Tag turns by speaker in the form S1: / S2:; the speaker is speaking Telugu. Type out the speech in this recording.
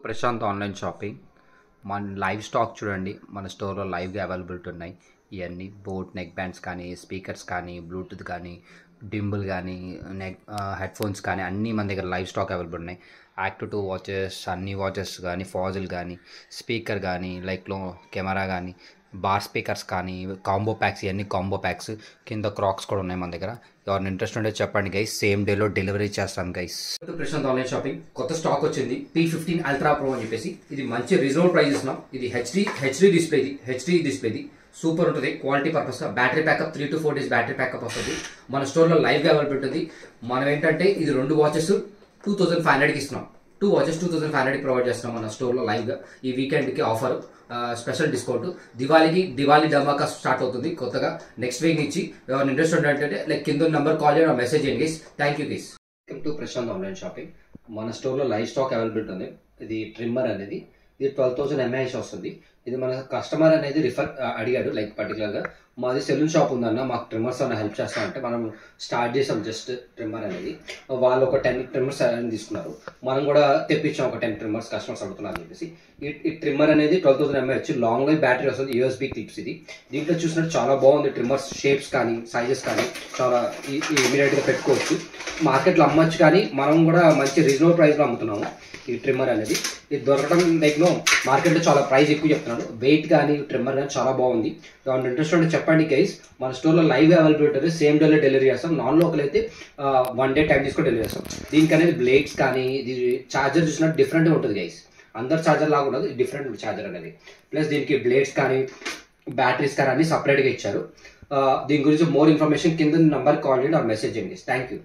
S1: ప్రశాంత్ ఆన్లైన్ షాపింగ్ మన లైవ్ స్టాక్ చూడండి. మన స్టోర్లో లైవ్గా అవైలబిలిటీ ఉన్నాయి. ఇవన్నీ బోట్ నెక్ బ్యాండ్స్ కానీ, స్పీకర్స్ కానీ, బ్లూటూత్ కానీ, డింబుల్ కానీ, హెడ్ ఫోన్స్ కానీ అన్నీ మన దగ్గర లైవ్ స్టాక్ అవైలబుల్ ఉన్నాయి. యాక్టివ్ 2 వాచెస్, అన్ని వాచెస్ కానీ, ఫాజిల్ కానీ, స్పీకర్ కానీ, లైక్లో కెమెరా కానీ, బార్ స్పీకర్స్ కానీ, కాంబో ప్యాక్స్, ఇవన్నీ కాంబో ప్యాక్స్. కింద క్రాక్స్ కూడా ఉన్నాయి మన దగ్గర. ఎవరిని ఇంట్రెస్ట్ ఉంటే చెప్పండి గైస్, సేమ్ డేలో డెలివరీ చేస్తాం గైస్. ప్రశాంత్ ఆన్లైన్ షాపింగ్ కొత్త స్టాక్ వచ్చింది, P15 అల్ట్రా ప్రో అని చెప్పేసి. ఇది మంచి రీజనబుల్ ప్రైస్ ఇస్తున్నాం. ఇది హెచ్డి డిస్ప్లేది సూపర్ ఉంటుంది. క్వాలిటీ పర్పస్గా battery backup 3 to 4 days battery backup వస్తుంది. మన స్టోర్లో లైవ్గా అవైలబుల్ ఉంటుంది. మనం ఏంటంటే ఇది 2 వాచెస్ 2500కి ఇస్తున్నాం. 2 వాచెస్ 2500కి ప్రొవైడ్ చేస్తున్నాం మన స్టోర్లో లైవ్గా. ఈ వీకెండ్కి ఆఫర్, స్పెషల్ డిస్కౌంట్. దివాళీ ధమాకా స్టార్ట్ అవుతుంది కొత్తగా నెక్స్ట్ వీక్ నుంచి. ఎవరైనా ఇంట్రెస్ట్ ఉంటే లైక్ కింద నెంబర్ కాల్ చేయడం, మెసేజ్ చేయండి guys. Thank you guys. Welcome to Prashant online shopping. మన స్టోర్లో లైవ్ స్టాక్ అవైలబిలిటీ ఉంది. ఇది ట్రిమ్మర్ అనేది, ఇది 12,000 mAh వస్తుంది. ఇది మన కస్టమర్ అనేది అడిగాడు, లైక్ పర్టికులర్గా మాది సెలూన్ షాప్ ఉందన్న, మాకు ట్రిమ్మర్స్ అన్న హెల్ప్ చేస్తామంటే మనం స్టార్ట్ చేసాం జస్ట్ ట్రిమ్మర్ అనేది. వాళ్ళు ఒక 10 ట్రిమ్మర్స్ అని తీసుకున్నారు. మనం కూడా తెప్పించాం ఒక 10 ట్రిమ్మర్స్, కస్టమర్స్ అడుగుతున్నారు అని చెప్పేసి. ఈ ట్రిమ్మర్ అనేది 12,000 mAh లాంగ్ లైఫ్ బ్యాటరీ వస్తుంది. USB క్లిప్స్ ఇది. దీంట్లో చూసినట్టు చాలా బాగుంది. ట్రిమ్మర్స్ షేప్స్ కానీ, సైజెస్ కానీ చాలా ఇమీడియట్గా పెట్టుకోవచ్చు. మార్కెట్లో అమ్మచ్చు, కానీ మనం కూడా మంచి రీజనబుల్ ప్రైస్లో అమ్ముతున్నాము ఈ ట్రిమ్మర్ అనేది. ఇది దొరకడం లైక్లో మార్కెట్లో చాలా ప్రైస్ ఎక్కువ చెప్తున్నాడు. వెయిట్ కానీ ట్రిమ్మర్ కానీ చాలా బాగుంది. ఇంట్రెస్ట్ ఉంటే చెప్పండి గైస్. మన స్టోర్లో లైవ్ అవైలబిలిటీ, సేమ్ డేలో డెలివరీ చేస్తాం. నాన్ లోకల్ అయితే 1 day టైం తీసుకొని డెలివరీ చేస్తాం. దీనికి అనేది బ్లేడ్స్ కానీ, ఇది ఛార్జర్ చూసినట్టు డిఫరెంట్గా ఉంటుంది గైస్. అందరు ఛార్జర్ లాగా ఉండదు, డిఫరెంట్ ఛార్జర్ అనేది. ప్లస్ దీనికి బ్లేడ్స్ కానీ, బ్యాటరీస్ కానీ అన్ని సపరేట్గా ఇచ్చారు. దీని గురించి మోర్ ఇన్ఫర్మేషన్ కింద నంబర్ కాల్ చేయండి, మెసేజ్ చేయండి. Thank you.